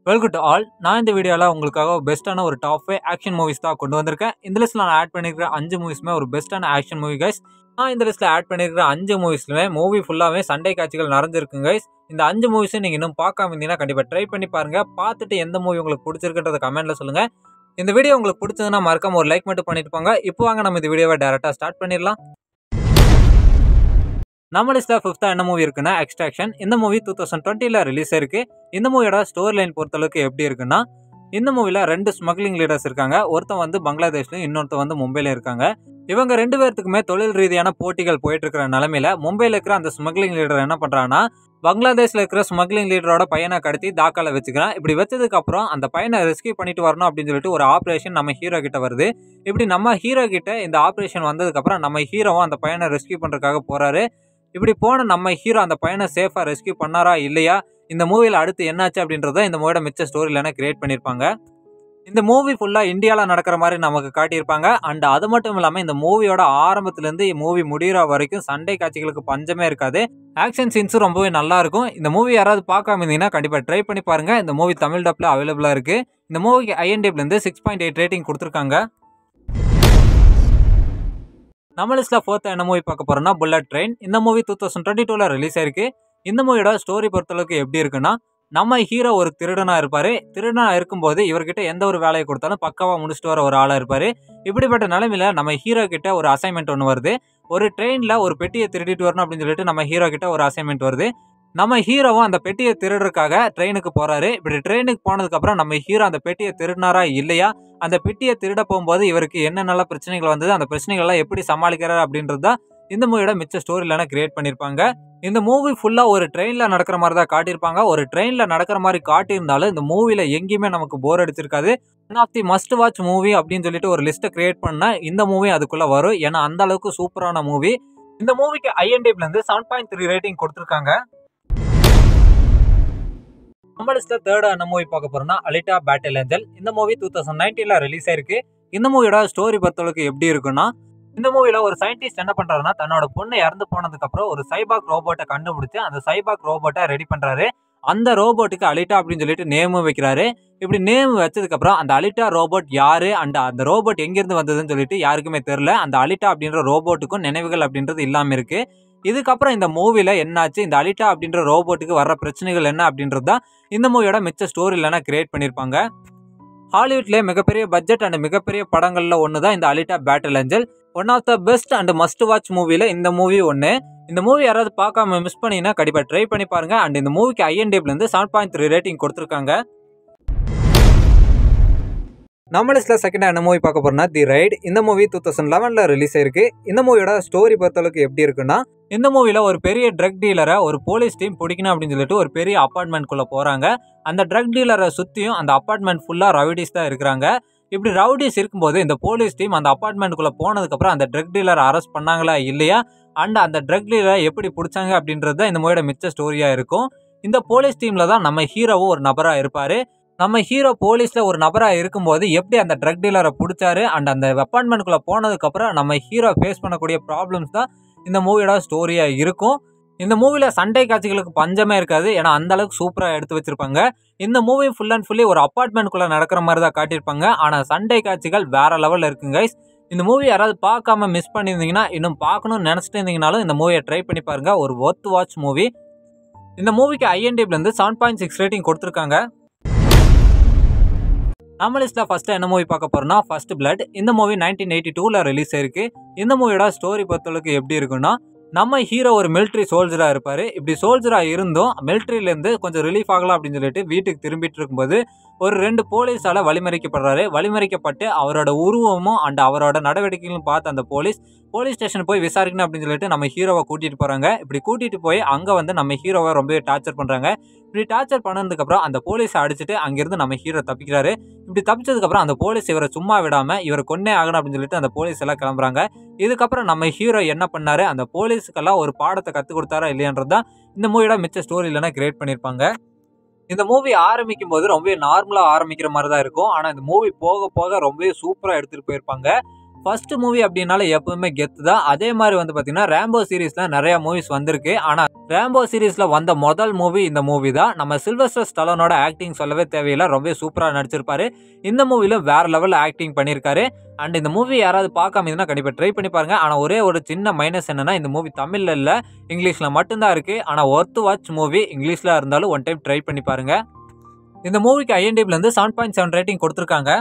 Welcome to all. நான் இந்த வீடியோவில் உங்களுக்காக பெஸ்ட்டான ஒரு டாப் 5 ஆக்ஷன் மூவிஸ் தான் கொண்டு வந்திருக்கேன். இந்த லிஸ்ட்டில் நான் ஆட் பண்ணியிருக்கிற 5 மூவிஸுமே ஒரு பெஸ்ட்டான ஆக்ஷன் மூவி கைஸ். நான் இந்த லிஸ்ட்டில் ஆட் பண்ணியிருக்கிற 5 மூவிஸ்லுமே மூவி ஃபுல்லாகவே சண்டை காட்சிகள் நடந்திருக்குங்க கைஸ். இந்த 5 மூவிஸும் நீங்கள் இன்னும் பார்க்காம இருந்தீங்கன்னா கண்டிப்பாக ட்ரை பண்ணி பாருங்கள். பார்த்துட்டு எந்த மூவி உங்களுக்கு பிடிச்சிருக்குன்றத கமெண்ட்டில் சொல்லுங்கள். இந்த வீடியோ உங்களுக்கு பிடிச்சதுன்னா மறக்காம ஒரு லைக் மட்டும் பண்ணிட்டு போங்க. இப்போ வாங்க நம்ம இந்த வீடியோவை டேரெக்டாக ஸ்டார்ட் பண்ணிடலாம். நம்ம லிஸ்ட்டில் 5th என்ன மூவி இருக்குன்னா எக்ஸ்ட்ராக்ஷன். இந்த மூவி 2020 ரிலீஸ் ஆயிருக்கு. இந்த மூவியோட ஸ்டோரி லைன் பொறுத்தளவுக்கு எப்படி இருக்குன்னா, இந்த மூவியில் 2 ஸ்மக்லிங் லீடர்ஸ் இருக்காங்க. ஒருத்தன் வந்து பங்களாதேஷ்லையும் இன்னொருத்தன் வந்து மும்பையில இருக்காங்க. இவங்க 2 பேர்த்துக்குமே தொழில் ரீதியான போட்டிகள் போயிட்டு இருக்கிற நிலமையில மும்பையில் இருக்கிற அந்த ஸ்மக்லிங் லீடர் என்ன பண்றான்னா, பங்களாதேஷ்ல இருக்கிற ஸ்மக்லிங் லீடரோட பையனை கடத்தி தாக்கால வச்சுக்கிறான். இப்படி வச்சதுக்கு அப்புறம் அந்த பையனை ரெஸ்கியூ பண்ணிட்டு வரணும் அப்படின்னு சொல்லிட்டு ஒரு ஆப்ரேஷன் நம்ம ஹீரோ கிட்ட வருது. இப்படி நம்ம ஹீரோ கிட்ட இந்த ஆப்ரேஷன் வந்ததுக்கு அப்புறம் நம்ம ஹீரோவும் அந்த பையனை ரெஸ்கியூ பண்றதுக்காக போறாரு. இப்படி போன நம்ம ஹீரோ அந்த பையனை சேஃபா ரெஸ்கியூ பண்ணாரா இல்லையா, இந்த மூவியில் அடுத்து என்னாச்சு அப்படின்றத இந்த மூவியோட மிச்ச ஸ்டோரியில கிரியேட் பண்ணியிருப்பாங்க. இந்த மூவி ஃபுல்லா இந்தியாவில் நடக்கிற மாதிரி நமக்கு காட்டியிருப்பாங்க. அண்ட் அது மட்டும் இல்லாமல் இந்த மூவியோட ஆரம்பத்திலேருந்து மூவி முடிகிற வரைக்கும் சண்டை காட்சிகளுக்கு பஞ்சமே இருக்காது. ஆக்ஷன் சீன்ஸும் ரொம்பவே நல்லா இருக்கும். இந்த மூவி யாராவது பார்க்காம இருந்தீங்கன்னா கண்டிப்பாக ட்ரை பண்ணி பாருங்க. இந்த மூவி தமிழ் டப்ல அவைலபிளாக இருக்கு. இந்த மூவிக்கு IMDbலேருந்து 6.8 ரேட்டிங் கொடுத்துருக்காங்க. நம்ம லிஸ்ட்ல 4th என்ன மூவி பார்க்க போறோம்னா புல்லட் ட்ரெயின். இந்த மூவி 2022 ரிலீஸ் ஆயிருக்கு. இந்த மூவியோட ஸ்டோரி பொறுத்தளவுக்கு எப்படி இருக்குன்னா, நம்ம ஹீரோ ஒரு திருடனா இருப்பாரு. திருடனா இருக்கும்போது இவர்கிட்ட எந்த ஒரு வேலையை கொடுத்தாலும் பக்காவா முடிச்சுட்டு வர ஒரு ஆளா இருப்பாரு. இப்படிப்பட்ட நிலைமையில நம்ம ஹீரோ கிட்ட ஒரு அசைன்மெண்ட் ஒன்று வருது. ஒரு ட்ரெயின்ல ஒரு பெட்டியை திருடிட்டு வரணும் அப்படின்னு சொல்லிட்டு நம்ம ஹீரோ கிட்ட ஒரு அசைன்மெண்ட் வருது. நம்ம ஹீரோவும் அந்த பெட்டியை திருடுறதுக்காக ட்ரெயினுக்கு போறாரு. இப்படி ட்ரெயினுக்கு போனதுக்கு அப்புறம் நம்ம ஹீரோ அந்த பெட்டியை திருடினாரா இல்லையா, அந்த பெட்டியை திருட போகும்போது இவருக்கு என்னென்ன பிரச்சனைகள் வந்தது, அந்த பிரச்சனைகள் எல்லாம் எப்படி சமாளிக்கிறாரு அப்படின்றது தான் இந்த மூவியோட மிச்ச ஸ்டோரியில கிரியேட் பண்ணியிருப்பாங்க. இந்த மூவி ஃபுல்லா ஒரு ட்ரெயின்ல நடக்கிற மாதிரி தான் காட்டியிருப்பாங்க. ஒரு ட்ரெயின்ல நடக்கிற மாதிரி காட்டியிருந்தாலும் இந்த மூவில எங்கேயுமே நமக்கு போர் அடிச்சிருக்காது. One of the must watch movie அப்படின்னு சொல்லிட்டு ஒரு லிஸ்ட்டை கிரியேட் பண்ணா இந்த மூவி அதுக்குள்ள வரும். ஏன்னா அந்த அளவுக்கு சூப்பரான மூவி. இந்த மூவிக்கு IMDbலேருந்து 7.3 ரேட்டிங் கொடுத்துருக்காங்க. நம்ம லிஸ்ட்ல 3rd என்ன மூவி பார்க்க போறோம்னா அலிட்டா பேட்டில் ஏஞ்சல். இந்த மூவி 2019 ரிலீஸ் ஆயிருக்கு. இந்த மூவியோட ஸ்டோரி பொறுத்தளவுக்கு எப்படி இருக்குன்னா, இந்த மூவில ஒரு சயின்டிஸ்ட் என்ன பண்றாருன்னா, தன்னோட பொண்ணு இறந்து போனதுக்கு அப்புறம் ஒரு சைபாக் ரோபோட்டை கண்டுபிடிச்சு அந்த சைபாக் ரோபோட்டை ரெடி பண்றாரு. அந்த ரோபோட்டுக்கு அலிட்டா அப்படின்னு சொல்லிட்டு நேமும் வைக்கிறாரு. இப்படி நேம் வச்சதுக்கு அப்புறம் அந்த அலிட்டா ரோபோட் யாரு அண்ட் அந்த ரோபோட் எங்கிருந்து வந்ததுன்னு சொல்லிட்டு யாருக்குமே தெரியல. அந்த அலிட்டா அப்படின்ற ரோபோட்டுக்கும் நினைவுகள் அப்படின்றது இல்லாம இருக்கு. இதுக்கப்புறம் இந்த மூவில என்னாச்சு, இந்த அலிட்டா அப்படின்ற ரோபோட்டுக்கு வர்ற பிரச்சனைகள் என்ன அப்படின்றது தான் இந்த மூவியோட மிச்ச ஸ்டோரியில கிரியேட் பண்ணியிருப்பாங்க. ஹாலிவுட்லேயே மிகப்பெரிய பட்ஜெட் அண்ட் மிகப்பெரிய படங்கள்ல ஒன்று தான் இந்த Alita Battle Angel. One of the best and must watch மூவில இந்த மூவி ஒன்று. இந்த மூவி யாராவது பார்க்காம மிஸ் பண்ணீங்கன்னா கண்டிப்பாக ட்ரை பண்ணி பாருங்க. அண்ட் இந்த மூவிக்கு IMDbலேருந்து 7.3 ரேட்டிங் கொடுத்துருக்காங்க. நம்ம லிஸ்ட்ல 2nd என்ன மூவி பார்க்க போறோம்னா தி ரைட். இந்த மூவி 2011 ரிலீஸ் ஆயிருக்கு. இந்த மூவியோட ஸ்டோரி பொறுத்தளவுக்கு எப்படி இருக்குன்னா, இந்த மூவில ஒரு பெரிய ட்ரக் டீலரை ஒரு போலீஸ் டீம் பிடிக்கணும் அப்படின்னு சொல்லிட்டு ஒரு பெரிய அபார்ட்மெண்ட் குள்ள போறாங்க. அந்த ட்ரக் டீலரை சுத்தியும் அந்த அபார்ட்மெண்ட் ஃபுல்லா ரவுடிஸ் தான் இருக்கிறாங்க. இப்படி ரவுடிஸ் இருக்கும்போது இந்த போலீஸ் டீம் அந்த அபார்ட்மெண்ட் குள்ள போனதுக்கு அப்புறம் அந்த ட்ரக் டீலரை அரெஸ்ட் பண்ணாங்களா இல்லையா, அண்ட் அந்த ட்ரக் டீலரை எப்படி பிடிச்சாங்க அப்படின்றது தான் இந்த மூவியோட மிச்ச ஸ்டோரியா இருக்கும். இந்த போலீஸ் டீம்ல தான் நம்ம ஹீரோவும் ஒரு நபரா இருப்பாரு. நம்ம ஹீரோ போலீஸ்ல ஒரு நபரா இருக்கும்போது எப்படி அந்த ட்ரக் டீலரை பிடிச்சாரு அண்ட் அந்த அபார்ட்மெண்ட்குள்ள போனதுக்கு அப்புறம் நம்ம ஹீரோ ஃபேஸ் பண்ணக்கூடிய ப்ராப்ளம்ஸ் தான் இந்த மூவியோட ஸ்டோரியா இருக்கும். இந்த மூவில சண்டை காட்சிகளுக்கு பஞ்சமே இருக்காது. ஏன்னா அந்த அளவுக்கு சூப்பரா எடுத்து வச்சிருப்பாங்க. இந்த மூவி ஃபுல் அண்ட் ஃபுல்லி ஒரு அபார்ட்மெண்ட்குள்ள நடக்கிற மாதிரி தான் காட்டியிருப்பாங்க. ஆனா சண்டை காட்சிகள் வேற லெவல்ல இருக்குங்க கைஸ். இந்த மூவி யாராவது பார்க்காம மிஸ் பண்ணியிருந்தீங்கன்னா, இன்னும் பார்க்கணும்னு நினைச்சிட்டு இருந்தீங்கனாலும் இந்த மூவியை ட்ரை பண்ணி பாருங்க. ஒரு ஒர்த் வாட்ச் மூவி. இந்த மூவிக்கு IMDbலேருந்து 7.6 ரேட்டிங் கொடுத்துருக்காங்க. நம்ம லிஸ்ட்ல ஃபர்ஸ்ட் என்ன மூவி பார்க்க போறோம்னா ஃபர்ஸ்ட் பிளட். இந்த மூவி 1982 ரிலீஸ் ஆயிருக்கு. இந்த மூவியோட ஸ்டோரி பொறுத்தளவுக்கு எப்படி இருக்குன்னா, நம்ம ஹீரோ ஒரு மிலிட்ரி சோல்ஜரா இருப்பாரு. இப்படி சோல்ஜரா இருந்தும் மிலிட்ரியில இருந்து கொஞ்சம் ரிலீஃப் ஆகலாம் அப்படின்னு சொல்லிட்டு வீட்டுக்கு திரும்பிட்டு இருக்கும்போது ஒரு 2 போலீஸால வழிமறிக்கப்படுறாரு. வழிமறிக்கப்பட்டு அவரோட உருவமும் அண்ட் அவரோட நடவடிக்கைகளும் பார்த்து அந்த போலீஸ் ஸ்டேஷன் போய் விசாரிக்கணும் அப்படின்னு சொல்லிட்டு நம்ம ஹீரோவை கூட்டிட்டு போறாங்க. இப்படி கூட்டிட்டு போய் அங்க வந்து நம்ம ஹீரோவை ரொம்பவே டார்ச்சர் பண்றாங்க. இப்படி டார்ச்சர் பண்ணதுக்கு அப்புறம் அந்த போலீஸை அடிச்சுட்டு அங்கிருந்து நம்ம ஹீரோ தப்பிக்கிறாரு. இப்படி தப்பிச்சதுக்கு அப்புறம் அந்த போலீஸ் இவரை சும்மா விடாம இவரை கொன்னே ஆகணும் அப்படின்னு சொல்லிட்டு அந்த போலீஸ் எல்லாம் கிளம்புறாங்க. இதுக்கப்புறம் நம்ம ஹீரோ என்ன பண்ணாரு, அந்த போலீஸுக்கெல்லாம் ஒரு பாடத்தை கற்றுக் கொடுத்தாரா இல்லையான்றதுதான் இந்த மூவியோட மிச்ச ஸ்டோரியில கிரியேட் பண்ணியிருப்பாங்க. இந்த மூவி ஆரம்பிக்கும் போது ரொம்பவே நார்மலா ஆரம்பிக்கிற மாதிரி தான் இருக்கும். ஆனா இந்த மூவி போக போக ரொம்பவே சூப்பரா எடுத்துட்டு போயிருப்பாங்க. ஃபர்ஸ்ட் மூவி அப்படின்னால எப்பவுமே கெத்து தான். அதே மாதிரி வந்து பாத்தீங்கன்னா ரேம்போ சீரீஸ்ல நிறைய மூவிஸ் வந்திருக்கு. ஆனா ரேம்போ சீரீஸ்ல வந்த முதல் மூவி இந்த மூவி தான். நம்ம சில்வஸ்டர் ஸ்டாலோனோட ஆக்டிங் சொல்லவே தேவையில்லை, ரொம்ப சூப்பரா நடிச்சிருப்பாரு. இந்த மூவில வேற லெவல் ஆக்டிங் பண்ணியிருக்காரு. அண்ட் இந்த மூவி யாராவது பார்க்காம இருந்தா கண்டிப்பா ட்ரை பண்ணி பாருங்க. ஆனா ஒரே ஒரு சின்ன மைனஸ் என்னன்னா, இந்த மூவி தமிழ்ல இல்ல, இங்கிலீஷ்ல மட்டும்தான் இருக்கு. ஆனா ஒர்த் வாட்ச் மூவி, இங்கிலீஷ்ல இருந்தாலும் ஒன் டைம் ட்ரை பண்ணி பாருங்க. இந்த மூவிக்கு IMDbல இருந்து 7.7 ரேட்டிங் கொடுத்திருக்காங்க.